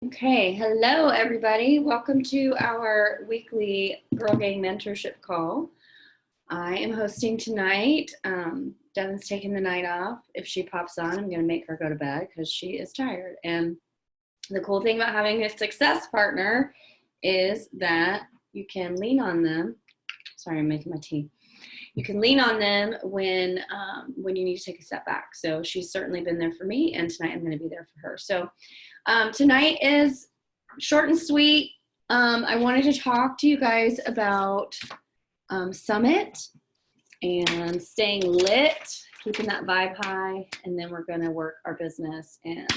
Okay, hello everybody. Welcome to our weekly Girl Gang mentorship call. I am hosting tonight. Devin's taking the night off. If she pops on, I'm going to make her go to bed because she is tired. And the cool thing about having a success partner is that you can lean on them. Sorry, I'm making my tea. You can lean on them when you need to take a step back. So she's certainly been there for me, and tonight I'm going to be there for her. So tonight is short and sweet. I wanted to talk to you guys about Summit and staying lit, keeping that vibe high, and then we're going to work our business and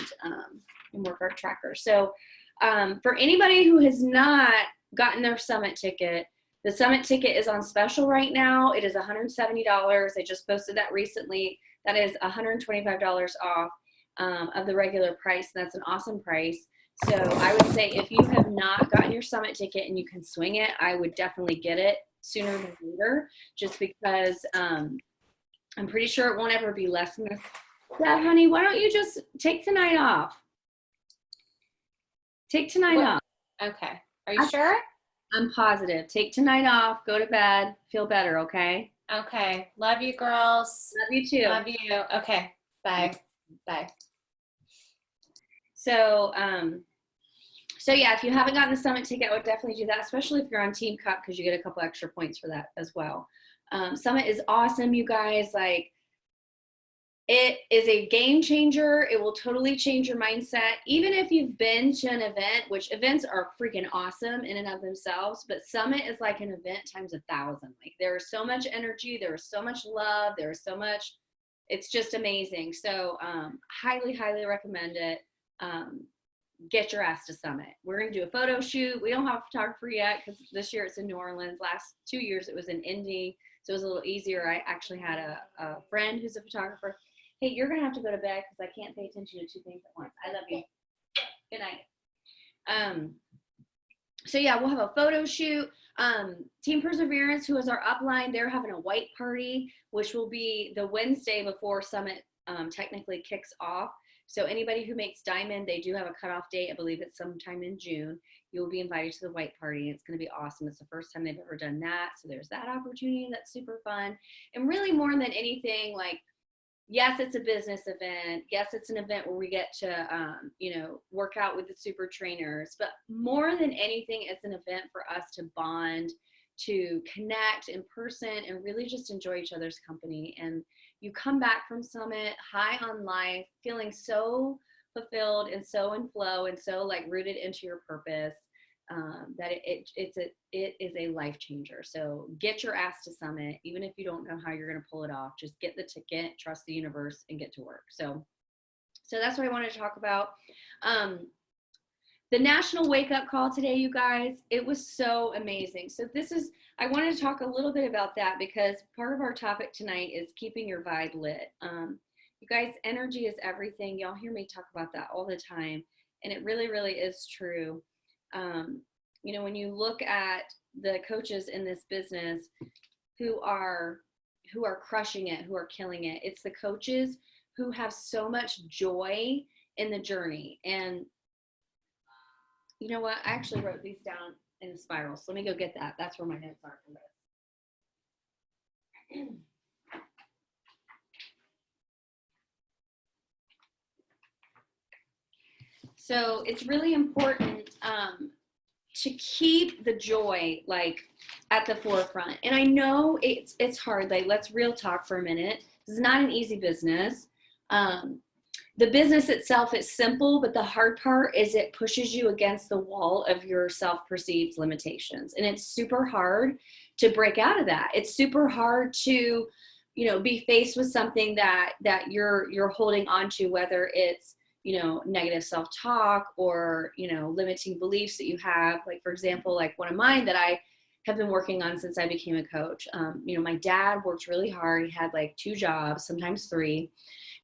work our tracker. So for anybody who has not gotten their Summit ticket, the Summit ticket is on special right now. It is $170. I just posted that recently. That is $125 off of the regular price. That's an awesome price. So I would say if you have not gotten your Summit ticket and you can swing it, I would definitely get it sooner than later, just because I'm pretty sure it won't ever be less than this. Dad, honey, why don't you just take tonight off? Take tonight off. Okay. Are you sure? I'm positive. Take tonight off, go to bed, feel better, okay? Okay. Love you, girls. Love you too. Love you. Okay. Bye. Bye. So, so yeah, if you haven't gotten the Summit ticket, I would definitely do that, especially if you're on Team Cup, because you get a couple extra points for that as well. Summit is awesome, you guys. Like, it is a game changer. It will totally change your mindset. Even if you've been to an event, which events are freaking awesome in and of themselves, but Summit is like an event times 1,000. Like, there is so much energy. There is so much love. There is so much, it's just amazing. So highly, highly recommend it. Get your ass to Summit. We're going to do a photo shoot. We don't have a photographer yet because this year it's in New Orleans. Last 2 years it was in Indy, so it was a little easier. I actually had a friend who's a photographer. Hey, you're going to have to go to bed because I can't pay attention to two things at once. I love you. Good night. So yeah, we'll have a photo shoot. Team Perseverance, who is our upline, they're having a white party, which will be the Wednesday before Summit technically kicks off. So anybody who makes Diamond, they do have a cutoff date. I believe it's sometime in June. You'll be invited to the white party. It's going to be awesome. It's the first time they've ever done that. So there's that opportunity. That's super fun. And really, more than anything, like, yes, it's a business event. Yes, it's an event where we get to, work out with the super trainers. But more than anything, it's an event for us to bond, to connect in person, and really just enjoy each other's company. And you come back from Summit high on life, feeling so fulfilled and so in flow and so like rooted into your purpose, that it is a life changer. So get your ass to Summit, even if you don't know how you're going to pull it off. Just get the ticket, trust the universe, and get to work. So that's what I wanted to talk about. The national wake up call today, you guys, it was so amazing. So I wanted to talk a little bit about that because part of our topic tonight is keeping your vibe lit. You guys, energy is everything. Y'all hear me talk about that all the time. And it really, really is true. When you look at the coaches in this business who are crushing it, who are killing it, it's the coaches who have so much joy in the journey. And you know what? I actually wrote these down in a spiral. So let me go get that. That's where my notes are for this. So it's really important to keep the joy like at the forefront. And I know it's hard. Like, let's real talk for a minute. This is not an easy business. The business itself is simple, but the hard part is it pushes you against the wall of your self-perceived limitations. And it's super hard to break out of that. It's super hard to, be faced with something that you're holding on to, whether it's, negative self-talk or, limiting beliefs that you have. Like, for example, like one of mine that I have been working on since I became a coach. My dad worked really hard. He had like 2 jobs, sometimes 3.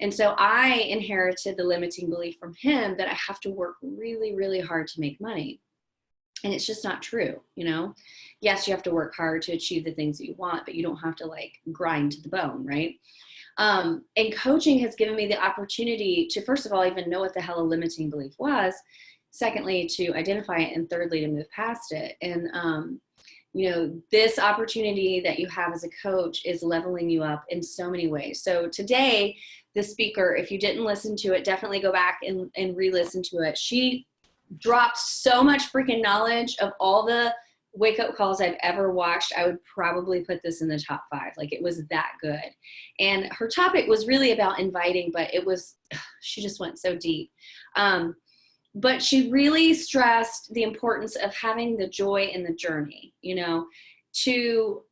And so I inherited the limiting belief from him that I have to work really, really hard to make money. And it's just not true, Yes, you have to work hard to achieve the things that you want, but you don't have to like grind to the bone, right? And coaching has given me the opportunity to, first of all, even know what the hell a limiting belief was, secondly, to identify it, and thirdly, to move past it. And, you know, this opportunity that you have as a coach is leveling you up in so many ways. So today, the speaker, if you didn't listen to it, definitely go back and re-listen to it. She dropped so much freaking knowledge. Of all the wake up calls I've ever watched, I would probably put this in the top 5. Like, it was that good. And her topic was really about inviting, but it was, she just went so deep. But she really stressed the importance of having the joy in the journey, you know, to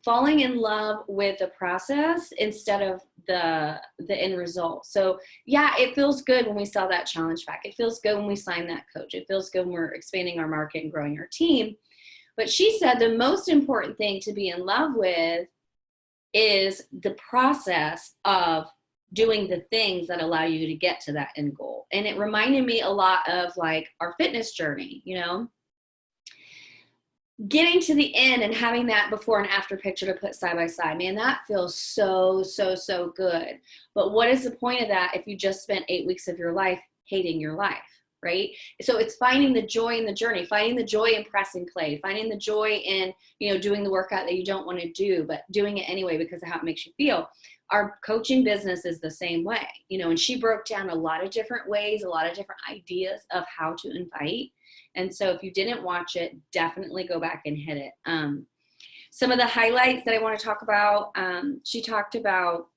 falling in love with the process instead of the end result. So yeah, it feels good when we sell that challenge pack. It feels good when we sign that coach. It feels good when we're expanding our market and growing our team. But she said the most important thing to be in love with is the process of doing the things that allow you to get to that end goal. And it reminded me a lot of like our fitness journey, you know, getting to the end and having that before and after picture to put side by side. Man, that feels so, so, so good. But what is the point of that if you just spent 8 weeks of your life hating your life, right? So it's finding the joy in the journey, finding the joy in pressing play, finding the joy in, you know, doing the workout that you don't want to do, but doing it anyway because of how it makes you feel. Our coaching business is the same way, you know, and she broke down a lot of different ways, a lot of different ideas of how to invite. And so if you didn't watch it, definitely go back and hit it. Some of the highlights that I want to talk about, she talked about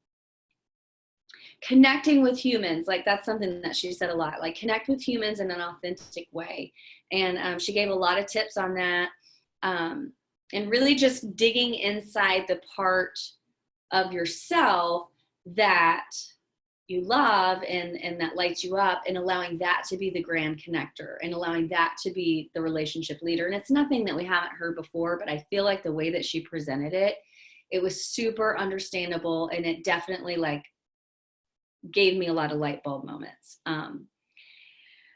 connecting with humans. Like, that's something that she said a lot, like connect with humans in an authentic way. And she gave a lot of tips on that. And really just digging inside the part of yourself that you love and that lights you up, and allowing that to be the grand connector and allowing that to be the relationship leader. And it's nothing that we haven't heard before, but I feel like the way that she presented it, it was super understandable, and it definitely like gave me a lot of light bulb moments.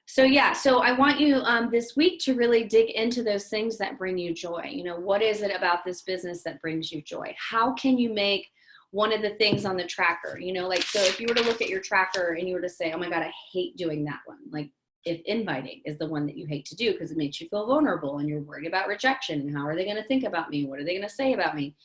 So yeah, so I want you this week to really dig into those things that bring you joy. You know, what is it about this business that brings you joy? How can you make one of the things on the tracker, you know, like, so if you were to look at your tracker and you were to say, oh my God, I hate doing that one. Like, if inviting is the one that you hate to do because it makes you feel vulnerable and you're worried about rejection and how are they going to think about me? What are they going to say about me?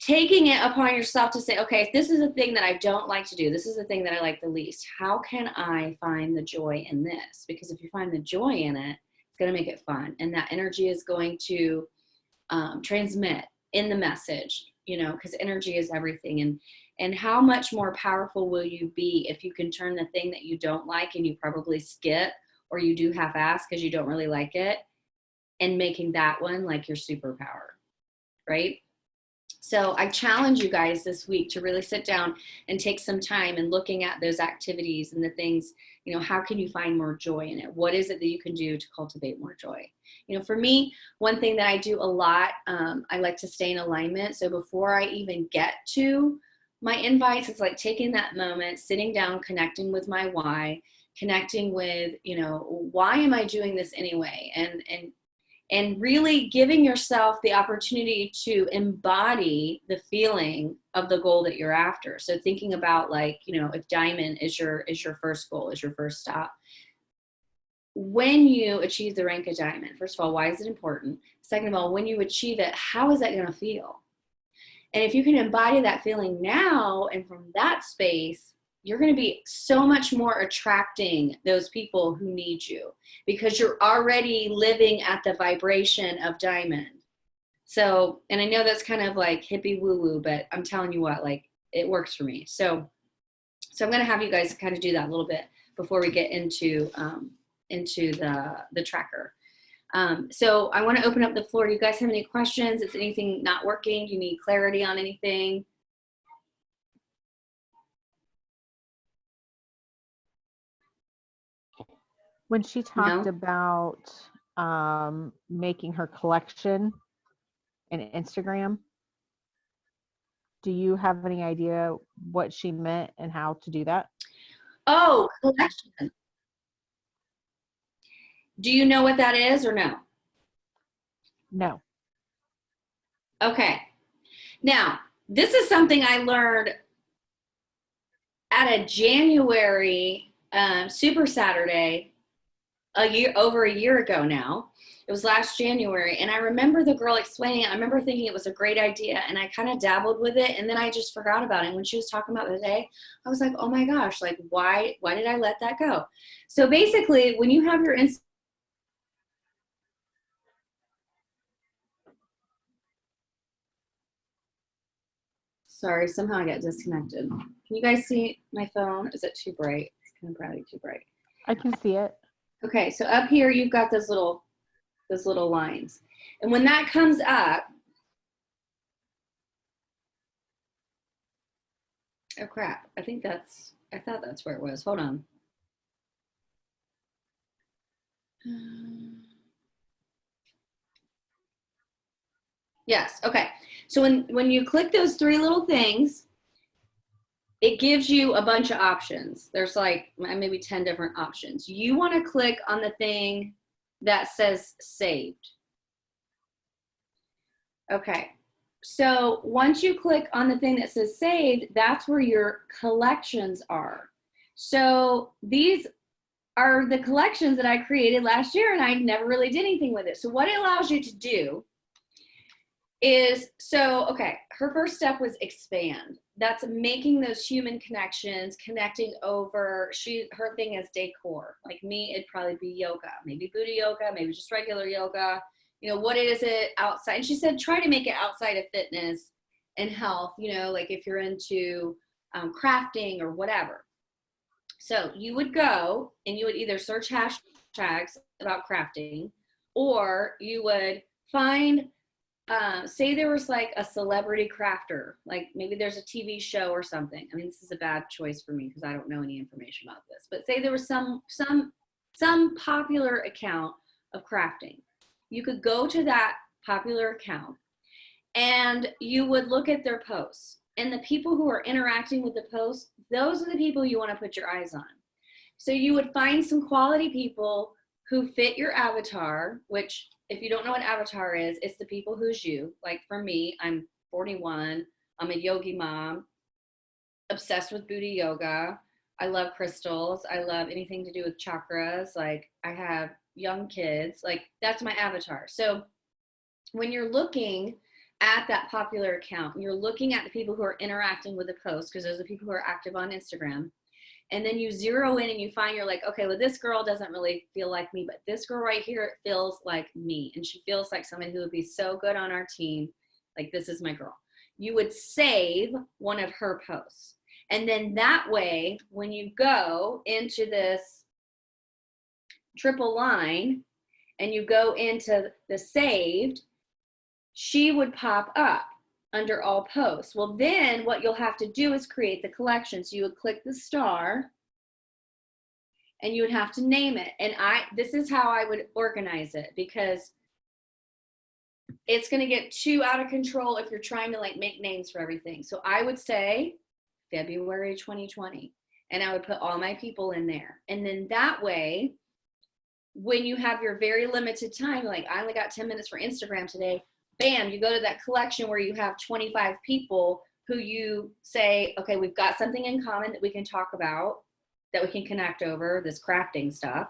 Taking it upon yourself to say, okay, if this is a thing that I don't like to do, this is the thing that I like the least, how can I find the joy in this? Because if you find the joy in it, it's going to make it fun. And that energy is going to transmit in the message, you know, because energy is everything. And how much more powerful will you be if you can turn the thing that you don't like and you probably skip or you do half-ass because you don't really like it, and making that one like your superpower, right? So I challenge you guys this week to really sit down and take some time and looking at those activities and the things, you know, how can you find more joy in it? What is it that you can do to cultivate more joy? You know, for me, one thing that I do a lot, I like to stay in alignment. So before I even get to my invites, it's like taking that moment, sitting down, connecting with my why, connecting with, you know, why am I doing this anyway? And really giving yourself the opportunity to embody the feeling of the goal that you're after. So thinking about, like, you know, if diamond is your first goal, is your first stop. When you achieve the rank of diamond, first of all, why is it important? Second of all, when you achieve it, how is that going to feel? And if you can embody that feeling now, and from that space, you're going to be so much more attracting those people who need you, because you're already living at the vibration of diamond. So, and I know that's kind of like hippie woo woo, but I'm telling you what, like, it works for me. So I'm going to have you guys kind of do that a little bit before we get into the tracker. So I want to open up the floor. Do you guys have any questions? Is anything not working? Do you need clarity on anything? When she talked No? about making her collection in Instagram, do you have any idea what she meant and how to do that? Oh, collection. Do you know what that is or no? No. Okay. Now, this is something I learned at a January Super Saturday over a year ago now. It was last January. And I remember the girl explaining it. I remember thinking it was a great idea, and I kind of dabbled with it, and then I just forgot about it. And when she was talking about it today, I was like, oh my gosh, like why did I let that go? So basically, when you have your sorry, somehow I got disconnected. Can you guys see my phone? Is it too bright? It's kind of probably too bright. I can see it. Okay, so up here you've got those little lines. And when that comes up, oh crap, I thought that's where it was. Hold on. Yes, okay. So when you click those three little things, it gives you a bunch of options. There's like maybe 10 different options. You want to click on the thing that says saved. Okay, so once you click on the thing that says saved, that's where your collections are. So these are the collections that I created last year, and I never really did anything with it. So what it allows you to do is, okay, her first step was expand. That's making those human connections, connecting over. Her thing is decor. Like me, it'd probably be yoga, maybe booty yoga, maybe just regular yoga. You know, what is it outside? And she said, try to make it outside of fitness and health, you know, like if you're into crafting or whatever. So you would go and you would either search hashtags about crafting, or you would find, say there was like a celebrity crafter, like maybe there's a TV show or something. I mean, this is a bad choice for me because I don't know any information about this, but say there was some popular account of crafting. You could go to that popular account and you would look at their posts, and the people who are interacting with the posts, those are the people you want to put your eyes on. So you would find some quality people who fit your avatar, which if you don't know what avatar is, it's the people who's you. Like for me, I'm 41, I'm a yogi mom, obsessed with booty yoga. I love crystals. I love anything to do with chakras. Like I have young kids, like that's my avatar. So when you're looking at that popular account, you're looking at the people who are interacting with the post, because those are the people who are active on Instagram. And then you zero in and you find, you're like, okay, well, this girl doesn't really feel like me, but this girl right here feels like me. And she feels like somebody who would be so good on our team. Like, this is my girl. You would save one of her posts. And then that way, when you go into this triple line and you go into the saved, she would pop up under all posts. Well, then what you'll have to do is create the collection. So you would click the star and you would have to name it. And this is how I would organize it, because it's going to get too out of control if you're trying to like make names for everything. So I would say February 2020, and I would put all my people in there. And then that way, when you have your very limited time, like I only got 10 minutes for Instagram today, bam, you go to that collection where you have 25 people who you say, okay, we've got something in common that we can talk about, that we can connect over, this crafting stuff.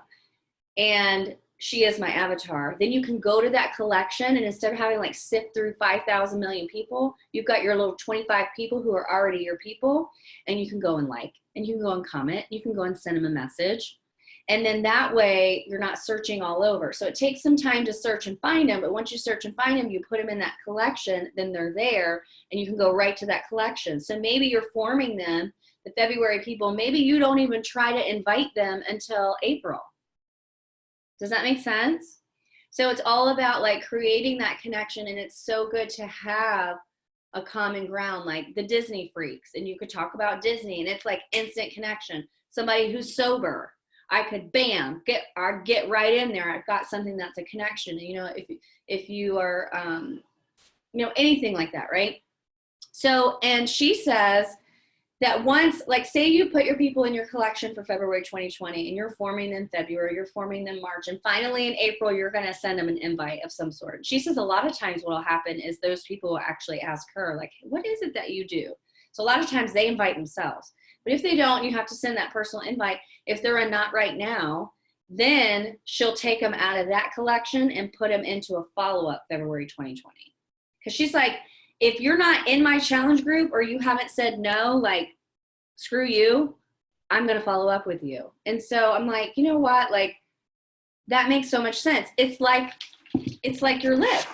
And she is my avatar. Then you can go to that collection, and instead of having like sift through 5,000 million people, you've got your little 25 people who are already your people, and you can go and like, and you can go and comment, you can go and send them a message. And then that way you're not searching all over. So it takes some time to search and find them, but once you search and find them, you put them in that collection, then they're there and you can go right to that collection. So maybe you're forming them, the February people, maybe you don't even try to invite them until April. Does that make sense? So it's all about like creating that connection, and it's so good to have a common ground, like the Disney freaks, and you could talk about Disney and it's like instant connection. Somebody who's sober, I could bam, I'd get right in there. I've got something that's a connection. You know, if you are, you know, anything like that, right? So, and she says that once, like say you put your people in your collection for February 2020 and you're forming them February, you're forming them March, and finally in April, you're going to send them an invite of some sort. She says a lot of times what will happen is those people will actually ask her, like, what is it that you do? So a lot of times they invite themselves. But if they don't, you have to send that personal invite. If they're a not right now, Then she'll take them out of that collection and put them into a follow-up February 2020. Because she's like, if you're not in my challenge group or you haven't said no, like, screw you, I'm going to follow up with you. And so I'm like, you know what? Like, that makes so much sense. It's like your list.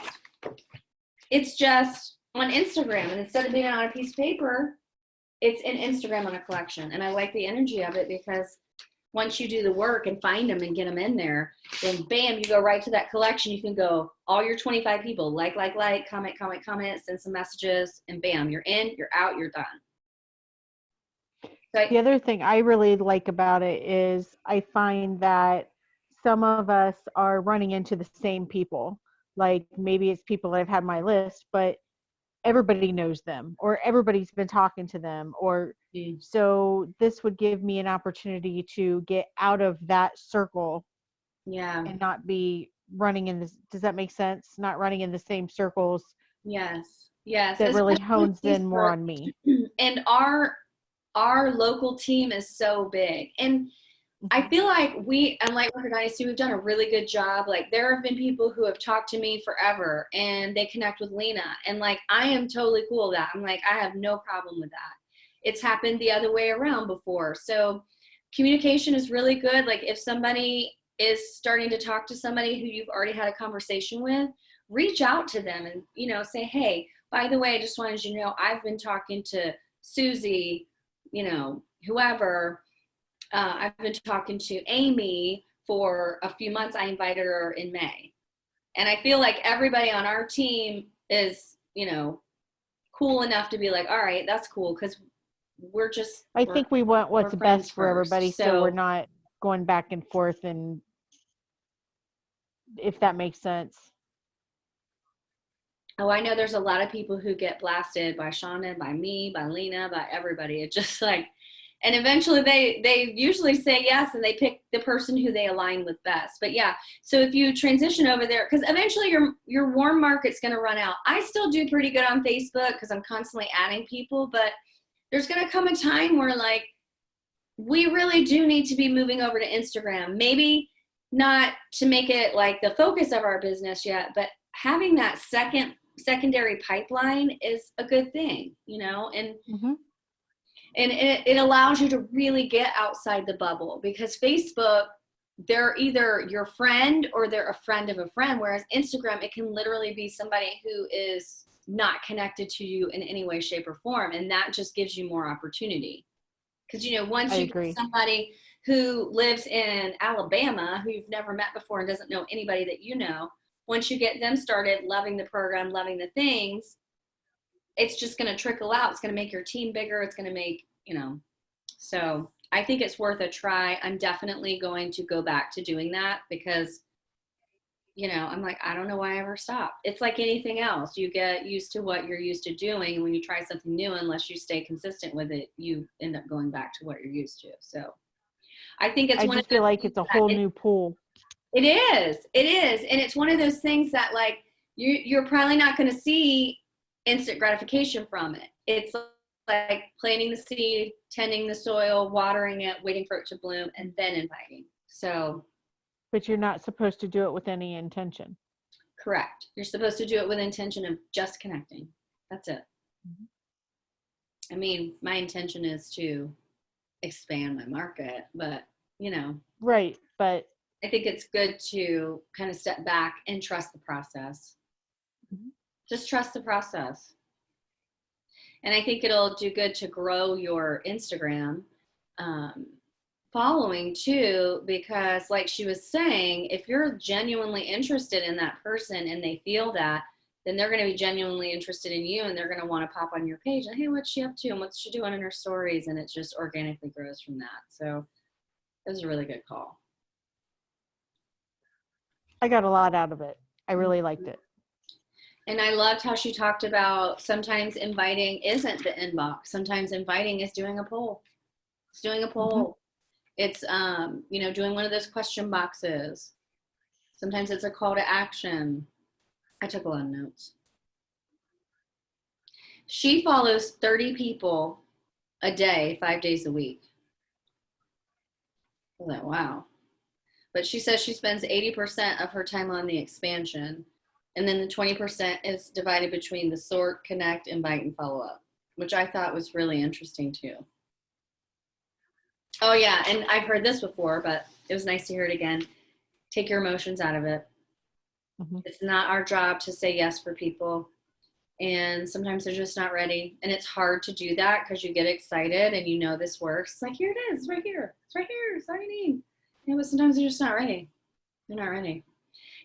It's just on Instagram. And instead of being on a piece of paper, it's in Instagram on a collection. And I like the energy of it because once you do the work and find them and get them in there, then bam, you go right to that collection. You can go all your 25 people, like, comment, send some messages, and bam, you're in, you're out, you're done. So The other thing I really like about it is I find that some of us are running into the same people. Like maybe it's people that have had my list, but everybody knows them or everybody's been talking to them, or so this would give me an opportunity to get out of that circle and not be running in this. Does that make sense? Not running in the same circles. Yes. That really hones in more on me. And our local team is so big. And I feel like we, and Lightworker Dynasty, we've done a really good job. Like there have been people who have talked to me forever and they connect with Lena. And like, I am totally cool with that. I'm like, I have no problem with that. It's happened the other way around before. So communication is really good. Like if somebody is starting to talk to somebody who you've already had a conversation with, reach out to them and, you know, say, hey, by the way, I just wanted you to know, I've been talking to Susie, you know, whoever. I've been talking to Amy for a few months. I invited her in May. And I feel like everybody on our team is, you know, cool enough to be like, all right, that's cool. Because I think we want what's best for everybody. So we're not going back and forth, and if that makes sense. Oh, I know there's a lot of people who get blasted by Shauna, by me, by Lena, by everybody. It's just like, and eventually they usually say yes and they pick the person who they align with best. But yeah, so if you transition over there, because eventually your warm market's going to run out. I still do pretty good on Facebook because I'm constantly adding people, but there's going to come a time where like we really do need to be moving over to Instagram. Maybe not to make it like the focus of our business yet, but having that secondary pipeline is a good thing, you know, and and it allows you to really get outside the bubble, because Facebook, they're either your friend or they're a friend of a friend, whereas Instagram, it can literally be somebody who is not connected to you in any way, shape, or form, and that just gives you more opportunity. Because, you know, once you get somebody who lives in Alabama who you've never met before and doesn't know anybody that you know, once you get them started loving the program, loving the things, it's just going to trickle out. It's going to make your team bigger. It's going to make, you know, so I think it's worth a try. I'm definitely going to go back to doing that because, you know, I'm like, I don't know why I ever stopped. It's like anything else. You get used to what you're used to doing. And when you try something new, unless you stay consistent with it, you end up going back to what you're used to. So I think it's I just feel like it's a whole new pool. It is. It is. And it's one of those things that like you're probably not going to see instant gratification from it. It's like planting the seed, tending the soil, watering it, waiting for it to bloom, and then inviting. So, but you're not supposed to do it with any intention. Correct. You're supposed to do it with intention of just connecting. That's it. I mean, my intention is to expand my market, but you know. Right. But I think it's good to kind of step back and trust the process. Just trust the process. And I think it'll do good to grow your Instagram following too, because like she was saying, if you're genuinely interested in that person and they feel that, then they're going to be genuinely interested in you and they're going to want to pop on your page and, hey, what's she up to and what's she doing in her stories? And it just organically grows from that. So it was a really good call. I got a lot out of it. I really liked it. And I loved how she talked about sometimes inviting isn't the inbox. Sometimes inviting is doing a poll. It's doing a poll. It's, you know, doing one of those question boxes. Sometimes it's a call to action. I took a lot of notes. She follows 30 people a day, 5 days a week. I was like, wow. But she says she spends 80% of her time on the expansion. And then the 20% is divided between the sort, connect, invite, and follow up, which I thought was really interesting too. Oh yeah, and I've heard this before, but it was nice to hear it again. Take your emotions out of it. Mhm. It's not our job to say yes for people. And sometimes they're just not ready. And it's hard to do that because you get excited and you know this works. It's like, here it is, right here. It's right here. It's all you need. You know, but sometimes they're just not ready. They're not ready.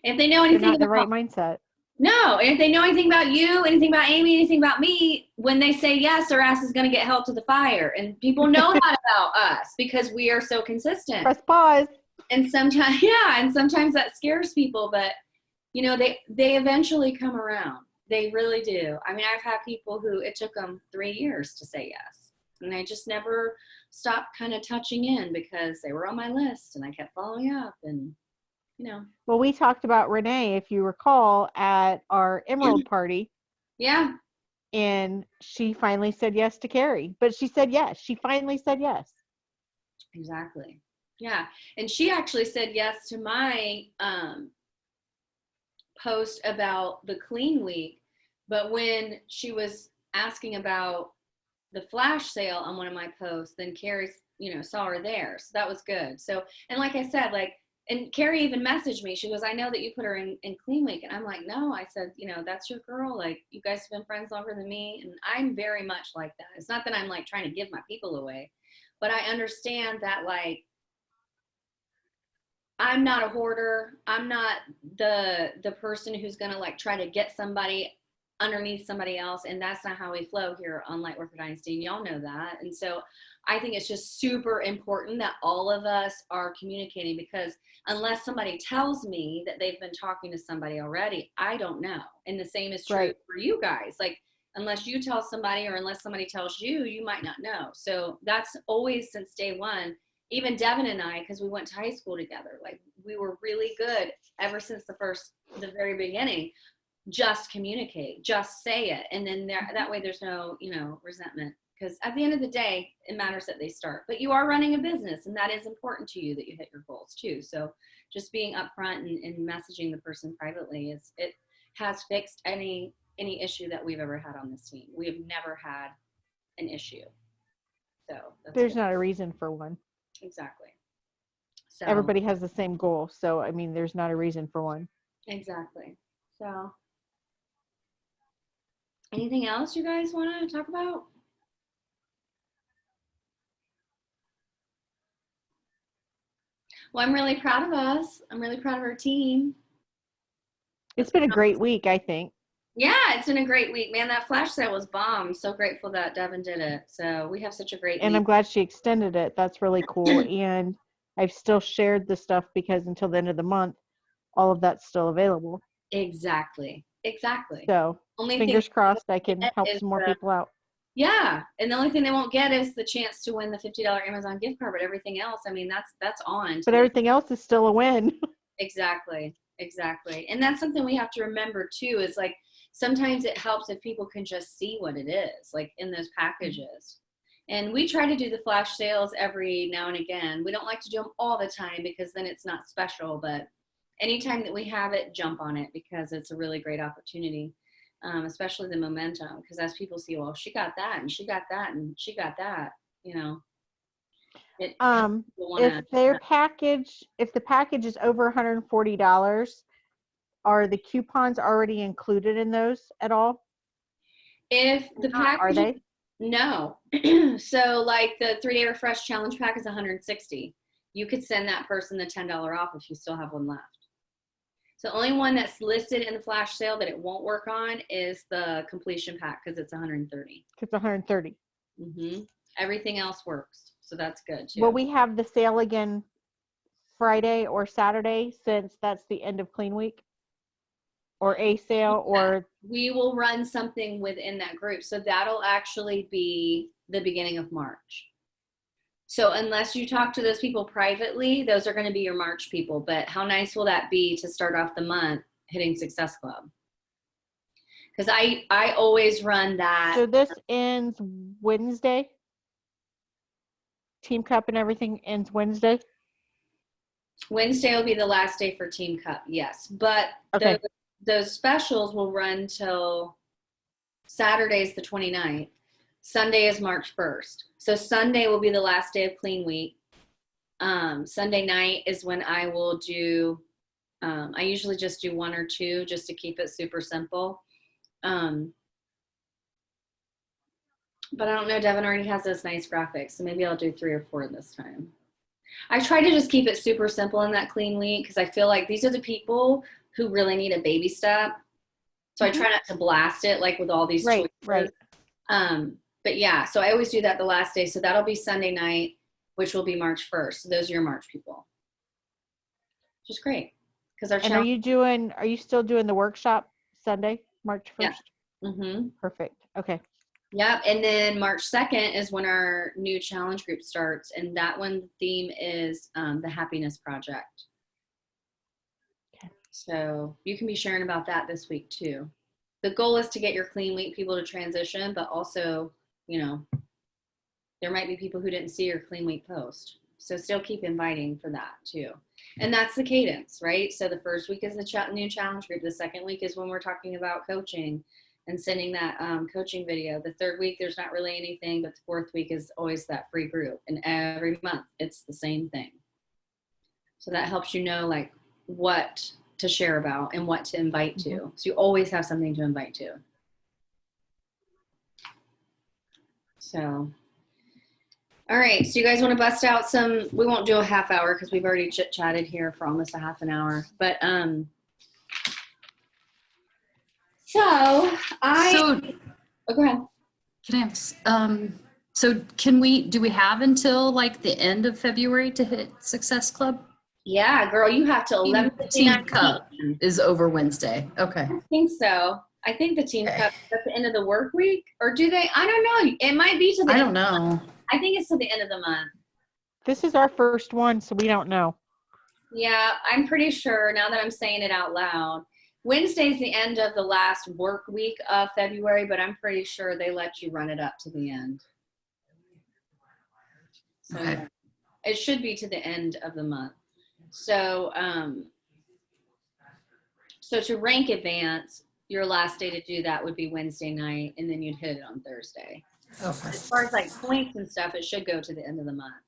And if they know They're anything not in the about right mindset. no, and if they know anything about you, anything about Amy, anything about me, when they say yes, their ass is going to get held to the fire. And people know that about us because we are so consistent. Press pause. And sometimes, yeah, and sometimes that scares people, but you know, they eventually come around. They really do. I mean, I've had people who it took them 3 years to say yes, and I just never stopped kind of touching in because they were on my list, and I kept following up, and you know, Well, we talked about Renee, if you recall, at our Emerald party, yeah, and she finally said yes to Carrie. But she said yes. She finally said yes. exactly, yeah, and she actually said yes to my post about the clean week, but when she was asking about the flash sale on one of my posts, then Carrie, you know, saw her there. So that was good. So, and like I said, like, and Carrie even messaged me. She goes, I know that you put her in clean week. And I'm like, no, I said, you know, that's your girl. Like, you guys have been friends longer than me. And I'm very much like that. It's not that I'm like trying to give my people away, but I understand that, like, I'm not a hoarder. I'm not the person who's gonna like try to get somebody underneath somebody else, and that's not how we flow here on Lightworker Dynasty. And y'all know that. And so I think it's just super important that all of us are communicating, because unless somebody tells me that they've been talking to somebody already, I don't know. And the same is true Right. for you guys. Like, unless you tell somebody or unless somebody tells you, you might not know. So that's always since day one. Even Devin and I, because we went to high school together, like we were really good ever since the very beginning. Just communicate, just say it, and then that way there's no, you know, resentment. Because at the end of the day, it matters that they start. But you are running a business, and that is important to you that you hit your goals too. So just being upfront and messaging the person privately it has fixed any issue that we've ever had on this team. We have never had an issue. So There's good. not a reason for one. Exactly. So Everybody has the same goal. So, I mean, there's not a reason for one. exactly. So anything else you guys want to talk about? Well, I'm really proud of us. I'm really proud of our team. It's been a great week, I think. Yeah, it's been a great week, man. That flash sale was bomb. So grateful that Devin did it. So we have such a great And week. I'm glad she extended it. That's really cool. And I've still shared the stuff because until the end of the month, all of that's still available. Exactly. So Only fingers thing crossed I can help is some more people out. yeah, and the only thing they won't get is the chance to win the $50 Amazon gift card. But everything else, I mean, that's on. But everything else is still a win. Exactly. And that's something we have to remember too, is like sometimes it helps if people can just see what it is, like in those packages. And we try to do the flash sales every now and again. We don't like to do them all the time because then it's not special, but anytime that we have it, jump on it because it's a really great opportunity, especially the momentum. Because as people see, well, she got that and she got that and she got that, you know. If the package is over $140, are the coupons already included in those at all? If the package, Are they? no. So like the 3-day refresh challenge pack is 160. You could send that person the $10 off if you still have one left. So the only one that's listed in the flash sale that it won't work on is the completion pack because it's 130. It's 130. Everything else works. So that's good too. Will we have the sale again Friday or Saturday since that's the end of clean week? Or a sale or we will run something within that group. So that'll actually be the beginning of March. So unless you talk to those people privately, those are going to be your March people. But how nice will that be to start off the month hitting Success Club? Because I always run that. So this ends Wednesday? Team Cup and everything ends Wednesday? Wednesday will be the last day for Team Cup, yes. But Okay. those specials will run till Saturday's the 29th. Sunday is March 1st. So Sunday will be the last day of clean week. Sunday night is when I will do, I usually just do 1 or 2 just to keep it super simple. But I don't know, Devin already has those nice graphics, so maybe I'll do 3 or 4 this time. I try to just keep it super simple in that clean week because I feel like these are the people who really need a baby step. So I try not to blast it like with all these Right, choices. right. But yeah, so I always do that the last day. So that'll be Sunday night, which will be March 1st. So those are your March people. Which is great. Because our And challenge. are you still doing the workshop Sunday, March 1st? Yeah. Mm-hmm. Perfect. Okay. Yep. And then March 2nd is when our new challenge group starts. And that one theme is the Happiness Project. Okay. So you can be sharing about that this week too. The goal is to get your clean week people to transition, but also, you know, there might be people who didn't see your clean week post. So still keep inviting for that too. And that's the cadence, right? So the first week is the new challenge group. The second week is when we're talking about coaching and sending that coaching video. The third week, there's not really anything, but the fourth week is always that free group. And every month, it's the same thing. So that helps you know like what to share about and what to invite to. So you always have something to invite to. So, all right. So you guys want to bust out some, we won't do a half hour because we've already chit chatted here for almost a half an hour, but, oh, go ahead. Can I ask, so do we have until like the end of February to hit Success Club? Yeah, girl, you have to 11:59 Team Cup is over Wednesday. Okay. I think so. I think the Team Cup is at the end of the work week, or do they? I don't know. It might be to the I don't know. I think it's to the end of the month. This is our first one, so we don't know. Yeah, I'm pretty sure now that I'm saying it out loud. Wednesday's the end of the last work week of February, but I'm pretty sure they let you run it up to the end. So Okay. yeah, it should be to the end of the month. So, so to rank advance, your last day to do that would be Wednesday night, and then you'd hit it on Thursday. Okay. As far as like points and stuff, it should go to the end of the month.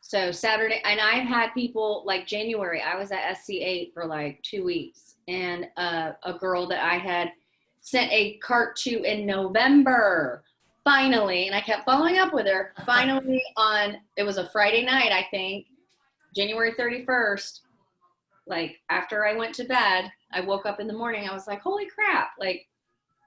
So Saturday, and I've had people like January, I was at SC8 for like 2 weeks, and a girl that I had sent a cart to in November, finally, and I kept following up with her, finally it was a Friday night, I think, January 31st, like after I went to bed, I woke up in the morning, I was like, holy crap, like,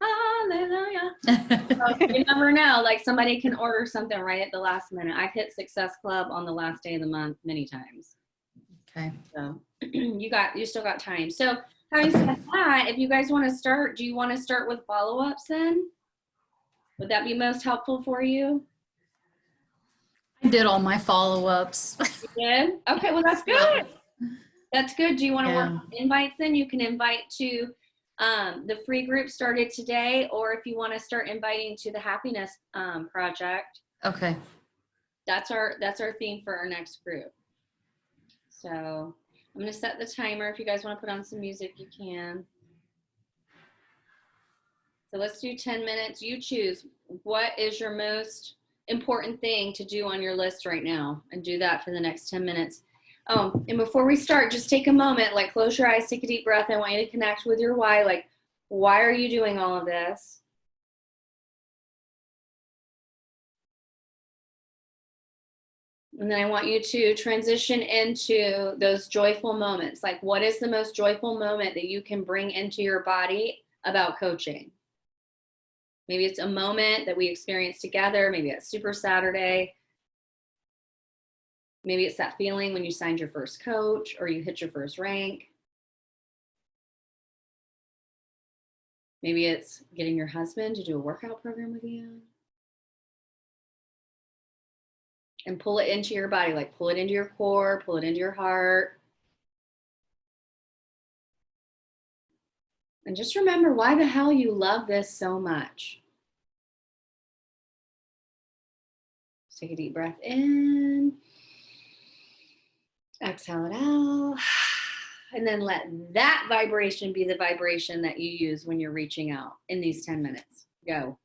hallelujah. So you never know, like somebody can order something right at the last minute. I've hit Success Club on the last day of the month many times. Okay. So you still got time. So having said that, if you guys want to start, do you want to start with follow-ups then? Would that be most helpful for you? I did all my follow-ups. You did? Okay, well that's good. That's good. Do you want to work on invites then? You can invite to the free group started today, or if you want to start inviting to the Happiness Project. Okay. That's our theme for our next group. So I'm going to set the timer. If you guys want to put on some music, you can. So let's do 10 minutes. You choose what is your most important thing to do on your list right now, and do that for the next 10 minutes. Oh, and before we start, just take a moment, like close your eyes, take a deep breath. I want you to connect with your why. Like, why are you doing all of this? And then I want you to transition into those joyful moments. Like, what is the most joyful moment that you can bring into your body about coaching? Maybe it's a moment that we experienced together. Maybe it's Super Saturday. Maybe it's that feeling when you signed your first coach or you hit your first rank. Maybe it's getting your husband to do a workout program with you. And pull it into your body, like pull it into your core, pull it into your heart. And just remember why the hell you love this so much. Take a deep breath in. Exhale it out. And then let that vibration be the vibration that you use when you're reaching out in these 10 minutes. Go.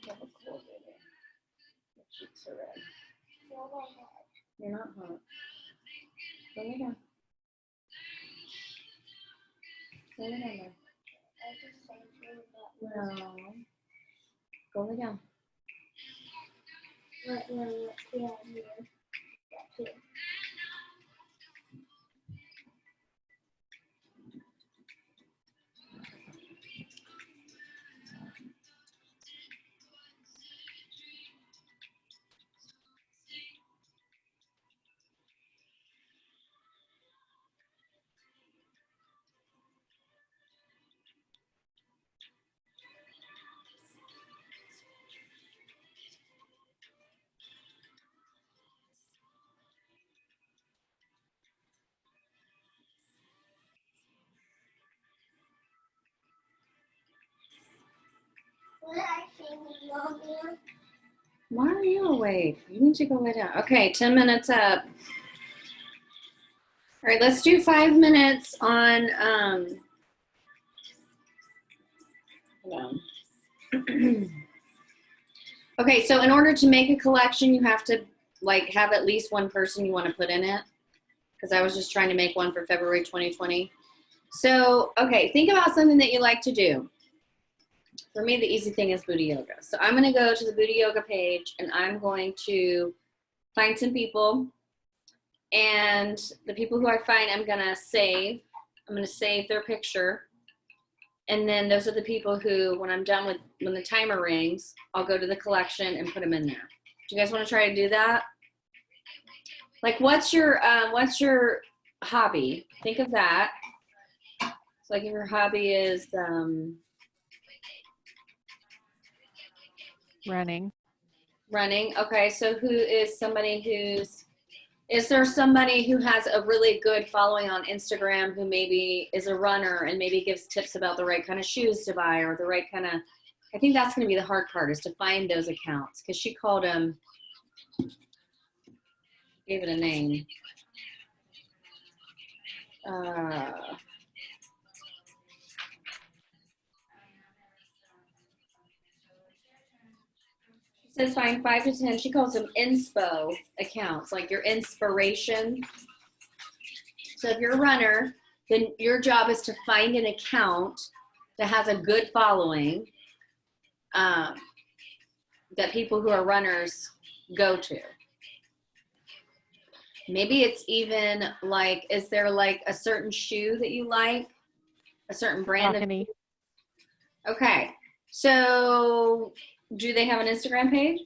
Double cold baby. Your cheeks are red. You're not hot. Go lay down. Go lay down there. No. Go lay down. Why are you awake? You need to go lay down. Okay, 10 minutes up. All right, let's do 5 minutes on, hold on. Okay, so in order to make a collection, you have to like have at least one person you want to put in it. Because I was just trying to make one for February 2020. So, okay, think about something that you like to do. For me, the easy thing is booty yoga. So I'm going to go to the booty yoga page and I'm going to find some people. And the people who I find, I'm going to save. I'm going to save their picture. And then those are the people who, when I'm done with, when the timer rings, I'll go to the collection and put them in there. Do you guys want to try to do that? Like, what's your hobby? Think of that. So like if your hobby is, Running. running. Okay, so who is somebody is there somebody who has a really good following on Instagram who maybe is a runner and maybe gives tips about the right kind of shoes to buy or the right kind of, I think that's going to be the hard part is to find those accounts because she called them, gave it a name. Says find 5 to 10. She calls them inspo accounts, like your inspiration. So if you're a runner, then your job is to find an account that has a good following that people who are runners go to. Maybe it's even like, is there like a certain shoe that you like? A certain brand Saucony. Okay. So do they have an Instagram page?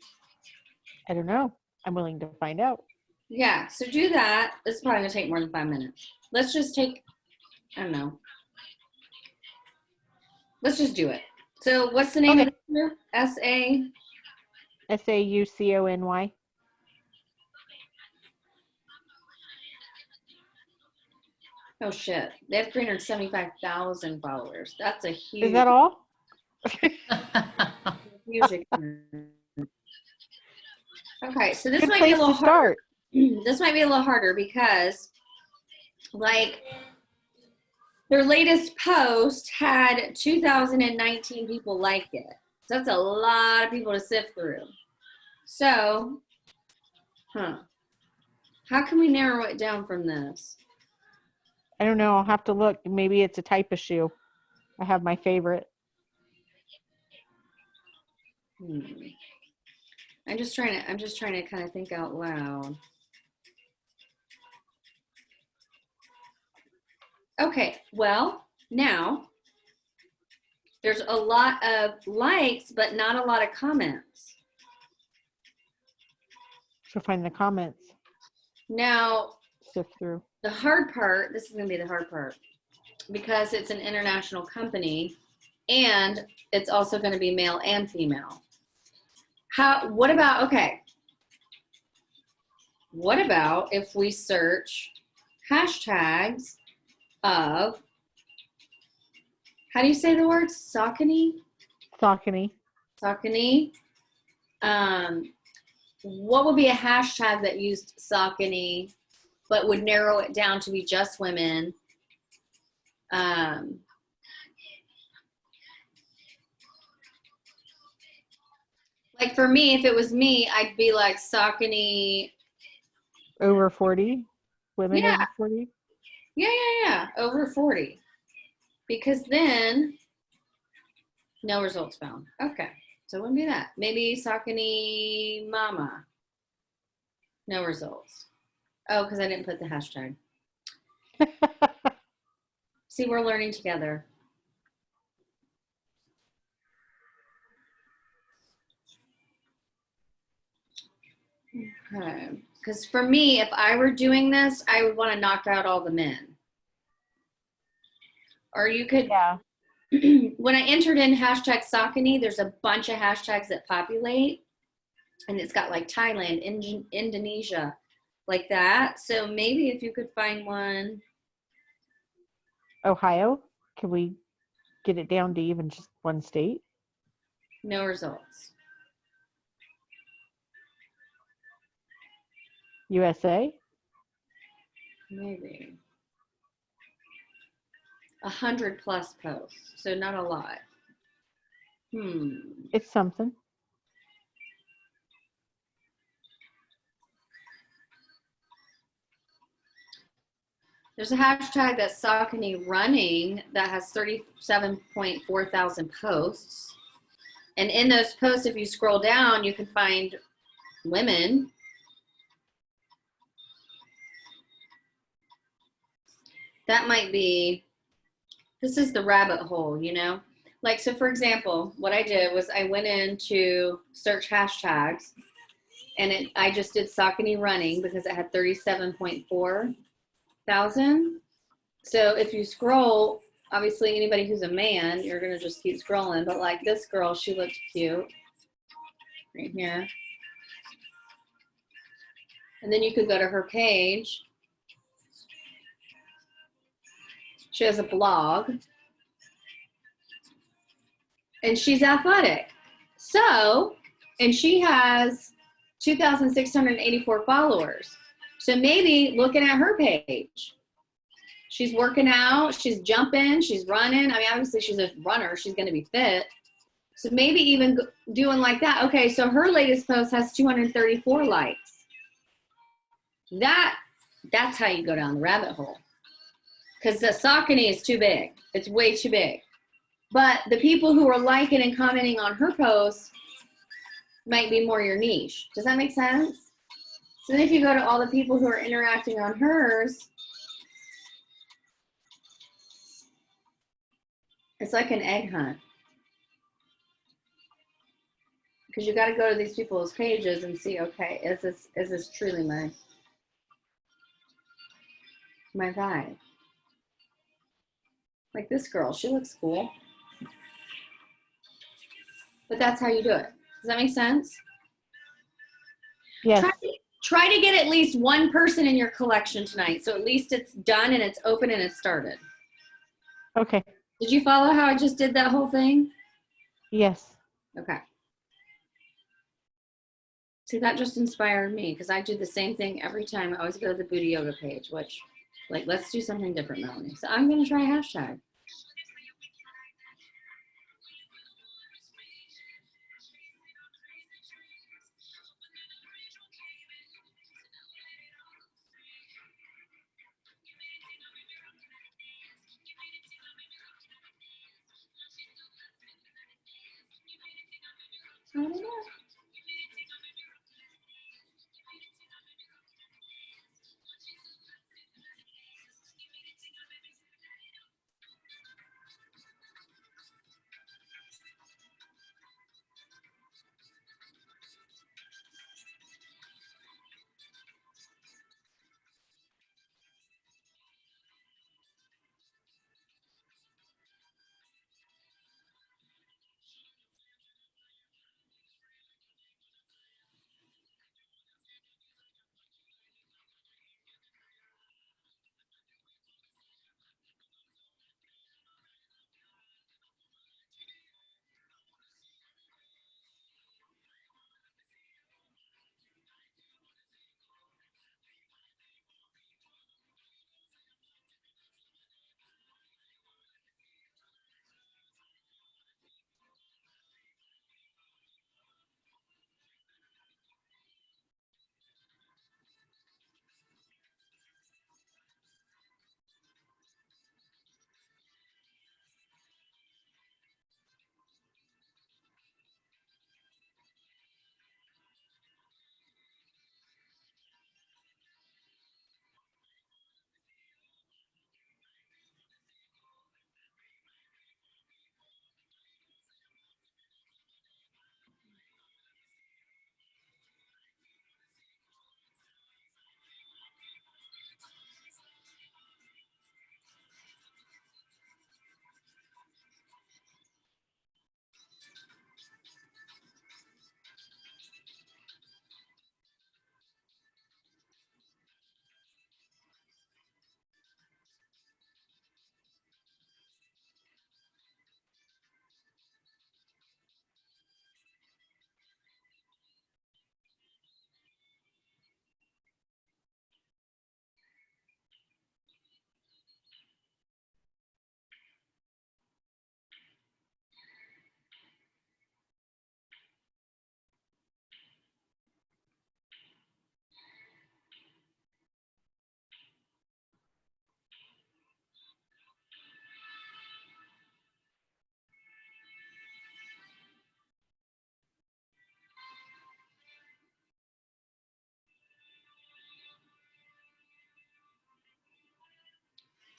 I don't know. I'm willing to find out. Yeah, so do that. This is probably gonna take more than 5 minutes. Let's just take, I don't know. Let's just do it. So what's the name of the group? S-A? SAUCONY. Oh shit. They have 375,000 followers. That's a huge Is that all? huge account. Okay, so this Good might be a place little to start. this might be a little harder because like their latest post had 2,019 people like it. So that's a lot of people to sift through. So, how can we narrow it down from this? I don't know. I'll have to look. Maybe it's a type of shoe. I have my favorite. I'm just trying to kind of think out loud. Okay, well, now there's a lot of likes, but not a lot of comments. She'll find the comments. Now, Sift through. the hard part, this is going to be the hard part, because it's an international company and it's also going to be male and female. What about if we search hashtags of, how do you say the word? Saucony? Saucony. Saucony. What would be a hashtag that used Saucony, but would narrow it down to be just women? Like for me, if it was me, I'd be like Saucony. Over 40? Women Yeah. over 40? Yeah. Over 40. Because then no results found. Okay. So it wouldn't be that. Maybe Saucony Mama. No results. Oh, because I didn't put the hashtag. See, we're learning together. Okay. Because for me, if I were doing this, I would want to knock out all the men. Or you could, Yeah. when I entered in hashtag Saucony, there's a bunch of hashtags that populate. And it's got like Thailand, Indonesia, like that. So maybe if you could find one. Ohio? Can we get it down to even just one state? No results. USA? Maybe 100 plus posts, so not a lot. It's something. There's a hashtag that's Saucony running that has 37.4 thousand posts, and in those posts, if you scroll down, you can find women. That might be. This is the rabbit hole, you know? Like, so for example, what I did was I went in to search hashtags and I just did Saucony running because it had 37.4 thousand. So if you scroll, obviously anybody who's a man, you're going to just keep scrolling. But like this girl, she looked cute right here. And then you could go to her page. She has a blog. And she's athletic. So, and she has 2,684 followers. So maybe looking at her page, she's working out, she's jumping, she's running. I mean, obviously she's a runner, she's going to be fit. So maybe even doing like that. Okay, so her latest post has 234 likes. That's how you go down the rabbit hole. Because the Saucony is too big. It's way too big. But the people who are liking and commenting on her posts might be more your niche. Does that make sense? So then if you go to all the people who are interacting on hers, it's like an egg hunt. Because you got to go to these people's pages and see, okay, is this truly my vibe? Like this girl, she looks cool. But that's how you do it. Does that make sense? Yes. Try to get at least one person in your collection tonight. So at least it's done and it's open and it's started. Okay. Did you follow how I just did that whole thing? Yes. Okay. See, that just inspired me because I do the same thing every time. I always go to the Booty Yoga page, which, like, let's do something different, Melanie. So I'm going to try hashtag. I don't know.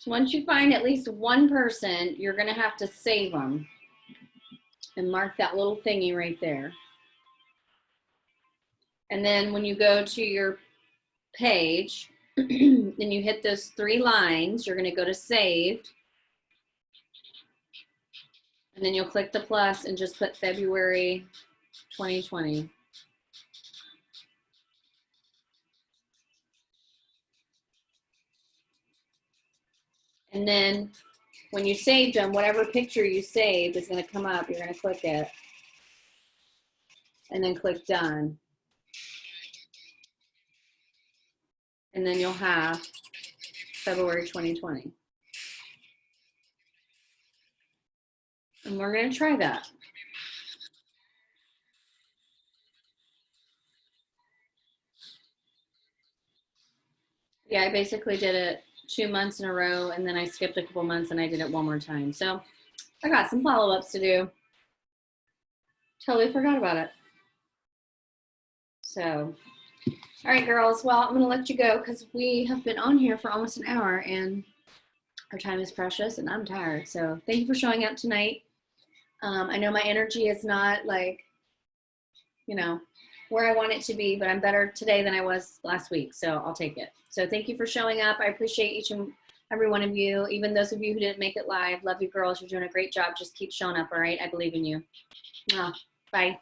So once you find at least one person, you're going to have to save them and mark that little thingy right there. And then when you go to your page, then you hit those 3 lines, you're going to go to saved. And then you'll click the plus and just put February 2020. And then when you saved them, whatever picture you saved is going to come up. You're going to click it. And then click done. And then you'll have February 2020. And we're going to try that. Yeah, I basically did it 2 months in a row, and then I skipped a couple months and I did it one more time. So I got some follow-ups to do. Totally forgot about it. So, all right, girls. Well, I'm going to let you go because we have been on here for almost an hour and our time is precious and I'm tired. So thank you for showing up tonight. I know my energy is not like, you know, where I want it to be, but I'm better today than I was last week. So I'll take it. So thank you for showing up. I appreciate each and every one of you, even those of you who didn't make it live. Love you girls. You're doing a great job. Just keep showing up. All right. I believe in you. Bye.